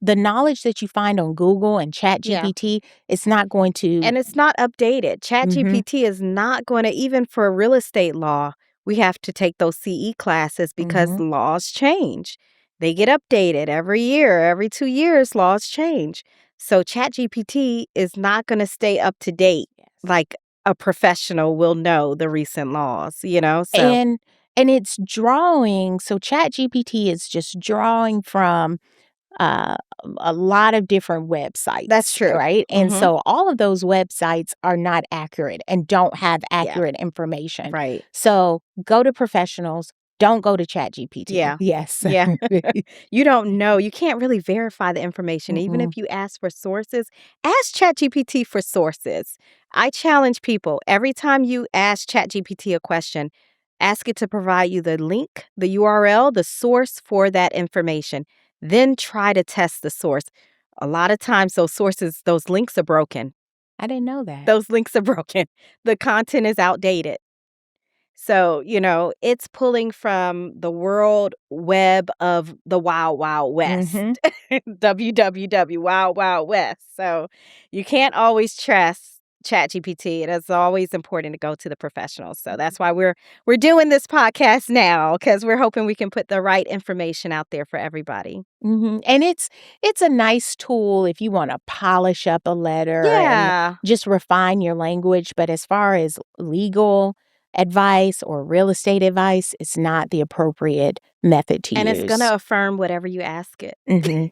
the knowledge that you find on Google and Yeah. ChatGPT, it's not going to. And it's not updated. Mhm, ChatGPT is not going to, even for real estate law, we have to take those CE classes because mhm. laws change. They get updated every year, every 2 years, laws change. So ChatGPT is not going to stay up to date Yes. like a professional will know the recent laws, you know? So And it's drawing, so ChatGPT is just drawing from uh, a lot of different that's websites, true. right? And Hmm. so all of those websites are not accurate and don't have Yeah, accurate information. right. So go to professionals, don't go to ChatGPT. Yeah. Yes. Yeah. You don't know. You can't really verify the information. Even Mm-mm. if you ask for sources, ask ChatGPT for sources. I challenge people every time you ask ChatGPT a question, ask it to provide you the link, the URL, the source for that information. Then try to test the source. A lot of times, those sources, those links are broken. I didn't know that. Those links are broken. The content is outdated. So, it's pulling from the world web of the Wild Wild West, Mm-hmm. WWW, Wild Wild West. So, you can't always trust ChatGPT. It is always important to go to the professionals. So that's why we're doing this podcast now because we're hoping we can put the right information out there for everybody. And it's a nice tool if you wanna polish up a letter and Yeah. just refine your language, but as far as legal advice or real estate advice, it's not the appropriate method to And it's use. gonna affirm whatever you ask it. Mhm.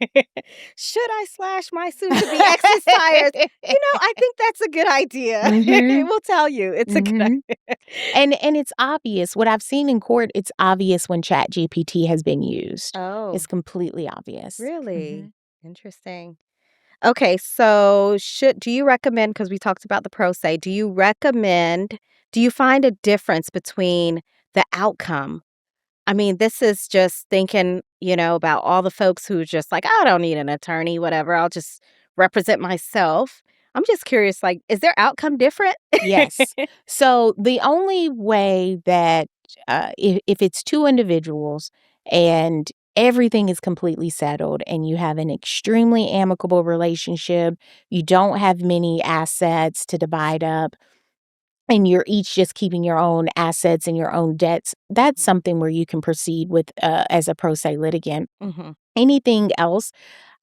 Should I slash my soon-to-be ex's tires? I think that's a good idea. It Mhm, will tell you it's a good mhm. idea. And it's obvious. What I've seen in court, it's obvious when ChatGPT has been used. Oh, It's completely obvious. really? Mhm. Interesting. Okay, so do you recommend, because we talked about the pro se, do you find a difference between the outcome? I mean, this is just thinking, about all the folks who just like, I don't need an attorney, whatever. I'll just represent myself. I'm just curious, like, is their outcome different? Yes. So the only way that if it's two individuals and everything is completely settled and you have an extremely amicable relationship, you don't have many assets to divide up, and you're each just keeping your own assets and your own debts, that's Mhm, something where you can proceed with as a pro se litigant. mhm, Anything else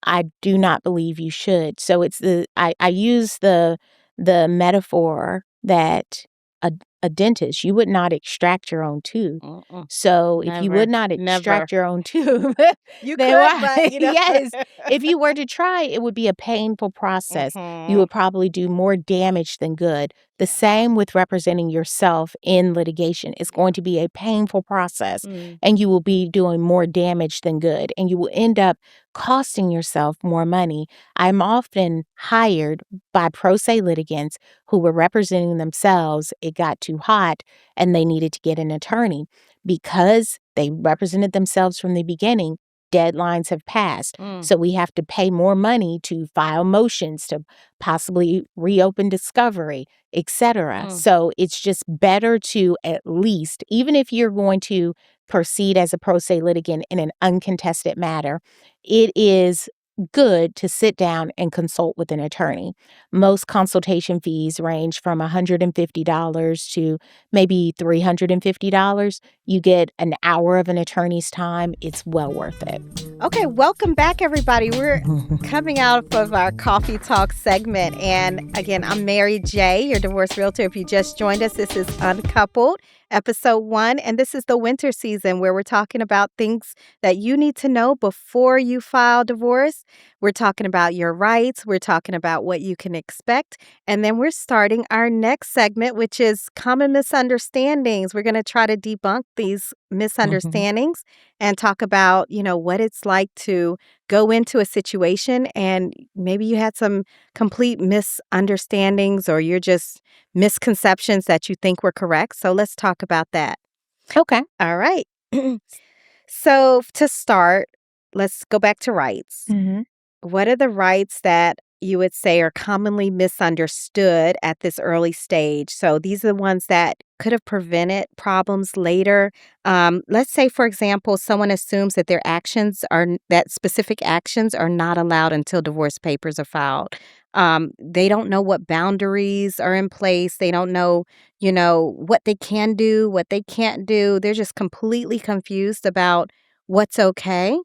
I do not believe you should. So it's I use the metaphor that a a dentist, you would not extract your own tooth. mm-mm. So if you would Never, not never. extract your own tooth, You then could, why but yes, if you were to try, it would be a painful process. You Mhm, would probably do more damage than good. The same with representing yourself in litigation. It's going to be a painful process, mm, and you will be doing more damage than good, and you will end up costing yourself more money. I'm often hired by pro se litigants who were representing themselves. It got too hot and they needed to get an attorney. Because they represented themselves from the beginning, deadlines have passed. mm, So we have to pay more money to file motions, to possibly reopen discovery, etc. mm, So it's just better to at least, even if you're going to proceed as a pro se litigant in an uncontested matter, it is good to sit down and consult with an attorney. Most consultation fees range from $150 to maybe $350. You get an hour of an attorney's time. It's well worth it. Okay, welcome back, everybody. We're coming out of our coffee talk segment. And again, I'm MaryJ, your divorce realtor. If you just joined us, this is Uncoupled, episode 1. And this is the winter season where we're talking about things that you need to know before you file divorce. We're talking about your rights. We're talking about what you can expect. And then we're starting our next segment, which is common misunderstandings. We're going to try to debunk these misunderstandings and talk about, what it's like to go into a situation and maybe you had some complete misunderstandings or you're just misconceptions that you think were correct. So let's talk about that. Okay. All right. So to start, let's go back to rights. Mhm. What are the rights that you would say are commonly misunderstood at this early stage? So these are the ones that could have prevented problems later. Let's say, for example, someone assumes that that specific actions are not allowed until divorce papers are filed. They don't know what boundaries are in place. They don't know, what they can do, what they can't do. They're just completely confused about what's okay.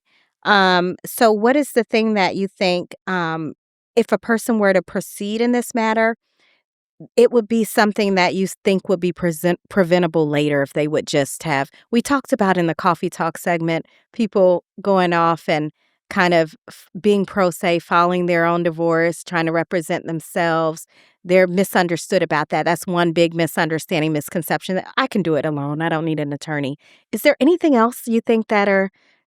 So what is the thing that you think, if a person were to proceed in this matter, it would be something that you think would be preventable later if they would just have we talked about in the coffee talk segment, people going off and kind of being pro se, filing their own divorce, trying to represent themselves. They're misunderstood about that. That's one big misunderstanding, misconception that I can do it alone. I don't need an attorney. Is there anything else you think that are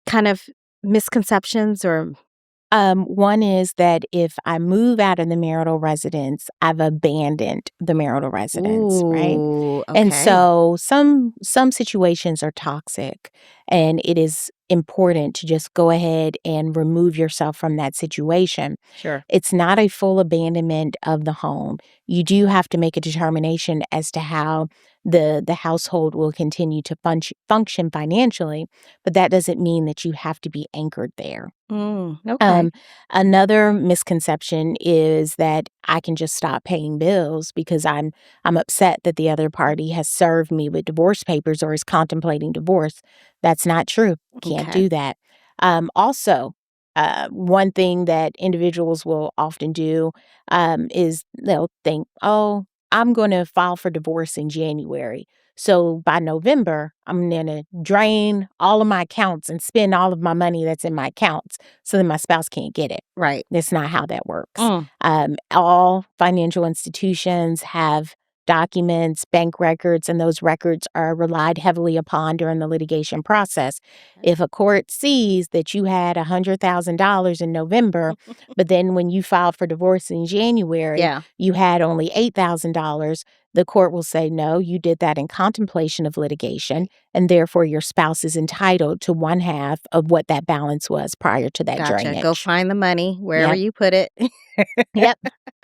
kind of misconceptions or One is that if I move out of the marital residence, I've abandoned the marital residence, right? ooh, And okay. so some situations are toxic, and it is important to just go ahead and remove yourself from that situation. Sure. It's not a full abandonment of the home. You do have to make a determination as to how the household will continue to function financially, but that doesn't mean that you have to be anchored there. Okay. Um, Another misconception is that I can just stop paying bills because I'm upset that the other party has served me with divorce papers or is contemplating divorce. That's not true. Can't Okay. do that. One thing that individuals will often do is they'll think, "Oh, I'm going to file for divorce in January. So by November, I'm going to drain all of my accounts and spend all of my money that's in my accounts so that my spouse can't get it." Right. That's not how that works. Mm. All financial institutions have documents, bank records, and those records are relied heavily upon during the litigation process. If a court sees that you had $100,000 in November, but then when you filed for divorce in January, Yeah. you had only $8,000, the court will say, no, you did that in contemplation of litigation, and therefore your spouse is entitled to one half of what that balance was prior to that Gotcha. Go drainage. find the money wherever Yep. you put it. Yep.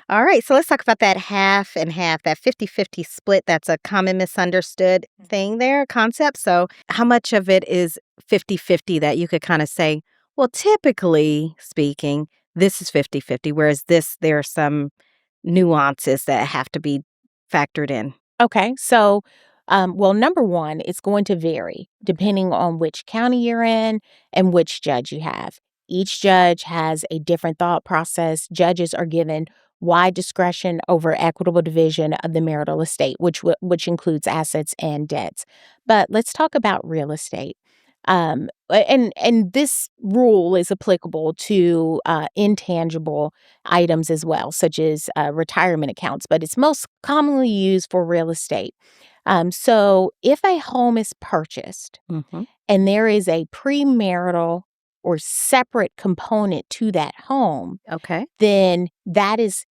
All right. So let's talk about that half and half, that 50-50 split. That's a common misunderstood thing there, concept. So, how much of it is 50-50 that you could kind of say, well, typically speaking, this is 50-50, whereas there are some nuances that have to be factored in? Okay. Well, number one, it's going to vary depending on which county you're in and which judge you have. Each judge has a different thought process. Judges are given wide discretion over equitable division of the marital estate, which includes assets and debts. But let's talk about real estate. And this rule is applicable to intangible items as well, such as retirement accounts, but it's most commonly used for real estate. So if a home is purchased Hmm. and there is a premarital or separate component to that home, Okay. then that is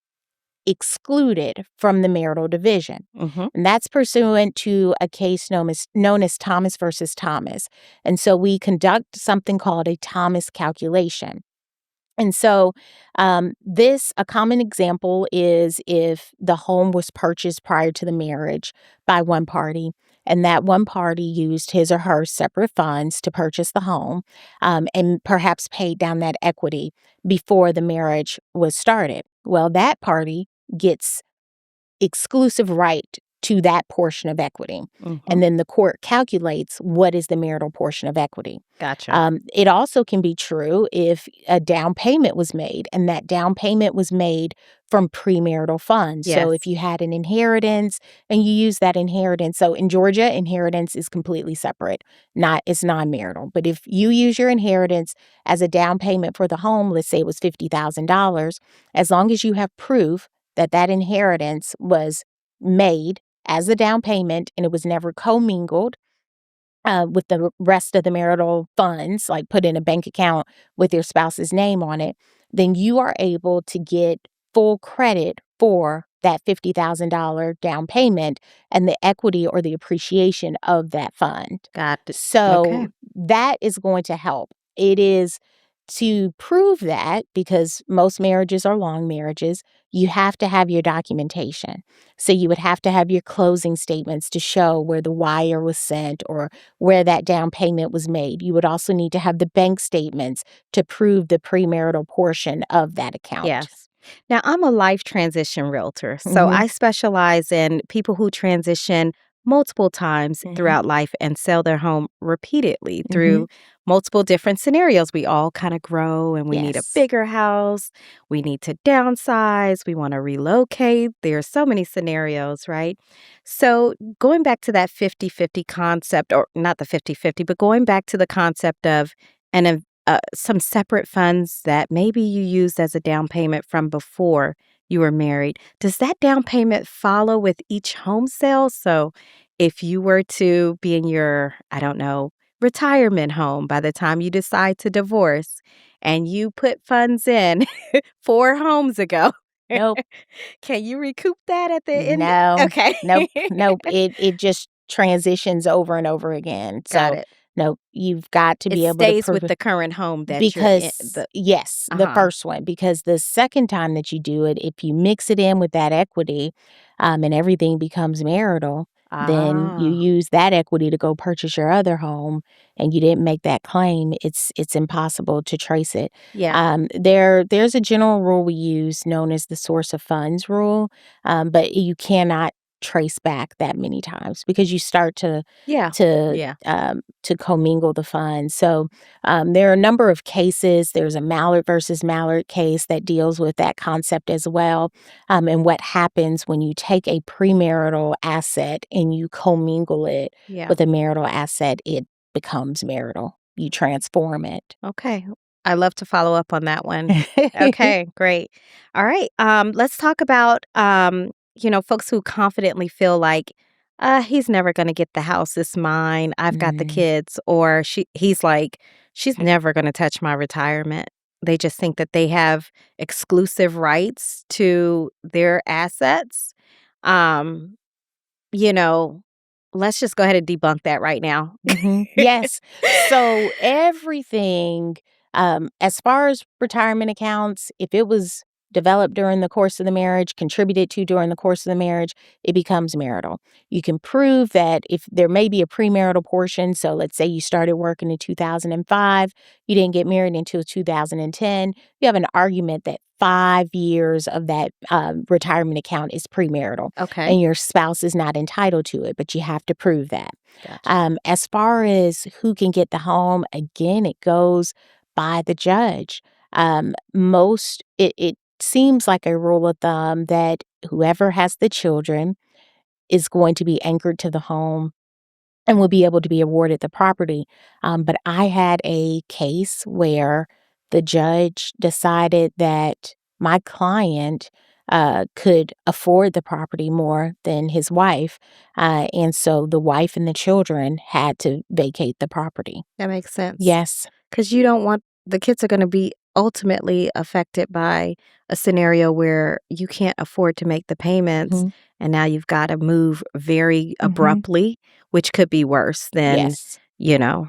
excluded from the marital division. Hmm. And that's pursuant to a case known as Thomas versus Thomas. And so we conduct something called a Thomas calculation. And so, a common example is if the home was purchased prior to the marriage by one party, and that one party used his or her separate funds to purchase the home, and perhaps paid down that equity before the marriage was started. Well, that party gets exclusive right to that portion of equity. Hmm. And then the court calculates what is the marital portion of equity. Gotcha. It also can be true if a down payment was made and that down payment was made from premarital funds. So if Yes. you had an inheritance and you use that inheritance, so in Georgia, inheritance is completely separate, it's non-marital. But if you use your inheritance as a down payment for the home, let's say it was $50,000, as long as you have proof that that inheritance was made as a down payment and it was never commingled with the rest of the marital funds, like put in a bank account with your spouse's name on it, then you are able to get full credit for that $50,000 down payment and the equity or the appreciation of that fund. Got it. Okay. So that is going to help. It is to prove that, because most marriages are long marriages, you have to have your documentation. So you would have to have your closing statements to show where the wire was sent or where that down payment was made. You would also need to have the bank statements to prove the premarital portion of that account. Yes. Now, I'm a life transition realtor, so Mhm. I specialize in people who transition multiple times Mhm. throughout life and sell their home repeatedly Mhm. through multiple different scenarios. We all kind of grow and we need a Yes. bigger house. We need to downsize. We want to relocate. There's so many scenarios, right? So, going back to that 50-50 concept, or not the 50-50, but going back to the concept of an some separate funds that maybe you used as a down payment from before you were married. Does that down payment follow with each home sale? So if you were to be in your, I don't know, retirement home by the time you decide to divorce and you put funds in 4 homes ago, Nope. can you recoup that at the end? No. Okay. Nope. Nope. It just transitions over and over again. Got So, it. nope, you've got to It be able to stays prove with it. the current home that you're in. Because yes, the Uh-huh. first one, because the second time that you do it, if you mix it in with that equity, and everything becomes marital, then you Ah, use that equity to go purchase your other home, and you didn't make that claim, it's impossible to trace it. yeah. There's a general rule we use known as the source of funds rule, but you cannot trace back that many times because you start Yeah. to Yeah. to commingle the funds. So there are a number of cases. There's a Mallard versus Mallard case that deals with that concept as well, and what happens when you take a premarital asset and you commingle it Yeah. with a marital asset, it becomes marital. You transform it. Okay. I love to follow up on that one. Okay, great. All right. Let's talk about folks who confidently feel like he's never gonna get the house, it's mine. I've got the Mhm. kids, or he's like, she's never gonna touch my retirement. They just think that they have exclusive rights to their assets. Um, you know, let's just go ahead and debunk that right now. Mhm. Yes. So everything, as far as retirement accounts, if it was developed during the course of the marriage, contributed to during the course of the marriage, it becomes marital. You can prove that if there may be a premarital portion. So let's say you started working in 2005, you didn't get married until 2010. You have an argument that 5 years of that retirement account is premarital, Okay, and your spouse is not entitled to it, but you have to prove that. gotcha. As far as who can get the home, again, it goes by the judge. It seems like a rule of thumb that whoever has the children is going to be anchored to the home and will be able to be awarded the property. But I had a case where the judge decided that my client could afford the property more than his wife. And so the wife and the children had to vacate the property. That makes sense. Yes. 'Cause you don't want the kids are gonna be ultimately affected by a scenario where you can't afford to make the payments, Hmm. and now you've gotta move very Hmm. abruptly, which could be worse than, Yes. you know,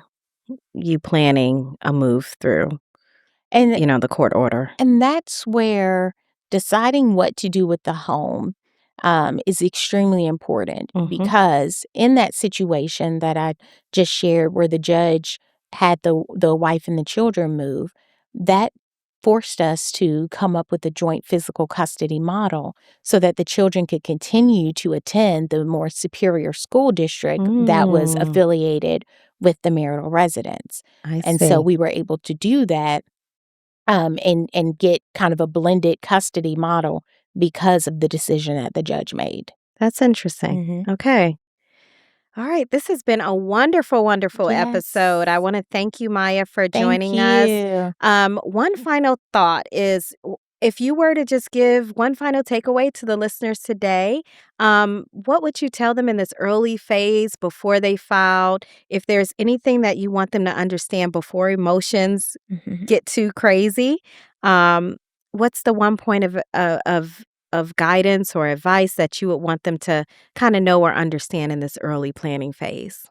you planning a move through, And the court order. And that's where deciding what to do with the home is extremely important, Mhm. because in that situation that I just shared, where the judge had the wife and the children move, that forced us to come up with a joint physical custody model so that the children could continue to attend the more superior school district that was Mm, affiliated with the marital residence. I And so see. we were able to do that, and get kind of a blended custody model because of the decision that the judge made. That's interesting. Mhm. Okay. All right. This has been a wonderful, wonderful episode. I Yes. want to thank you, Maya, for Thank joining us. you. One final thought is if you were to just give one final takeaway to the listeners today, what would you tell them in this early phase before they filed? If there's anything that you want them to understand before emotions Mhm. get too crazy, um, what's the one point of guidance or advice that you would want them to kinda know or understand in this early planning phase?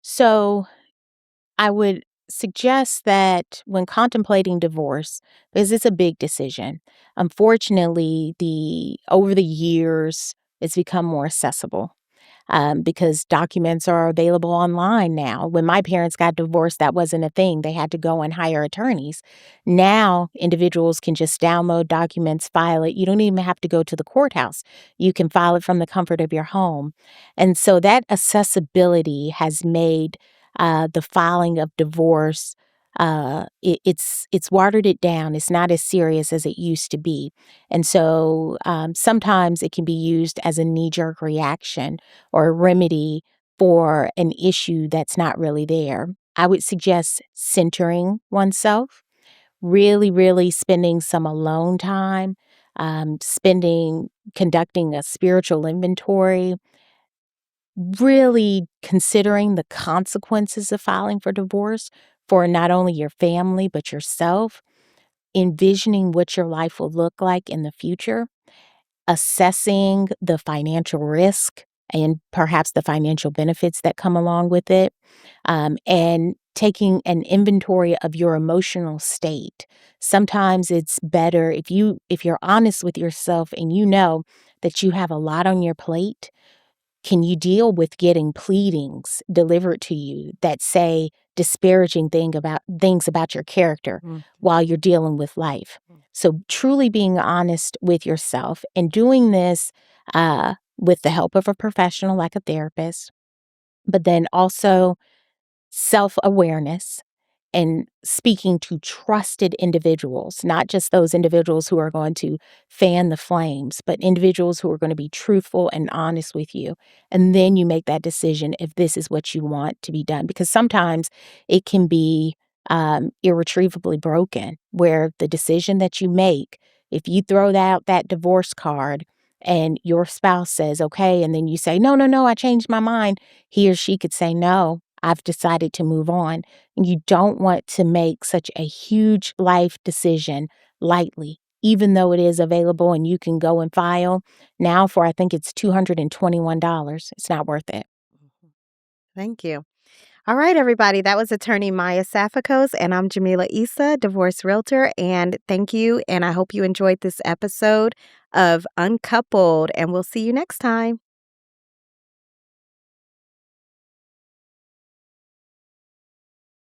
So, I would suggest that when contemplating divorce, because it's a big decision, unfortunately, the over the years, it's become more accessible because documents are available online now. When my parents got divorced, that wasn't a thing. They had to go and hire attorneys. Now, individuals can just download documents, file it. You don't even have to go to the courthouse. You can file it from the comfort of your home. And so that accessibility has made the filing of divorce. It's watered it down. It's not as serious as it used to be, and so sometimes it can be used as a knee-jerk reaction or a remedy for an issue that's not really there. I would suggest centering oneself, really, really spending some alone time, conducting a spiritual inventory, really considering the consequences of filing for divorce for not only your family, but yourself, envisioning what your life will look like in the future, assessing the financial risk and perhaps the financial benefits that come along with it, and taking an inventory of your emotional state. Sometimes it's better if you're honest with yourself and you know that you have a lot on your plate. Can you deal with getting pleadings delivered to you that say disparaging things about your character Mm. while you're dealing with life? So truly being honest with yourself and doing this with the help of a professional like a therapist, but then also self-awareness and speaking to trusted individuals, not just those individuals who are going to fan the flames, but individuals who are going to be truthful and honest with you. And then you make that decision if this is what you want to be done. Because sometimes it can be irretrievably broken, where the decision that you make, if you throw out that divorce card and your spouse says, okay, and then you say, no, no, no, I changed my mind, he or she could say, no, I've decided to move on. You don't want to make such a huge life decision lightly, even though it is available and you can go and file now for, I think it's $221. It's not worth it. Mhm. Thank you. All right, everybody. That was attorney Maiya Safikovs, and I'm Jamila Issa, divorce realtor. And thank you. And I hope you enjoyed this episode of Uncoupled, and we'll see you next time.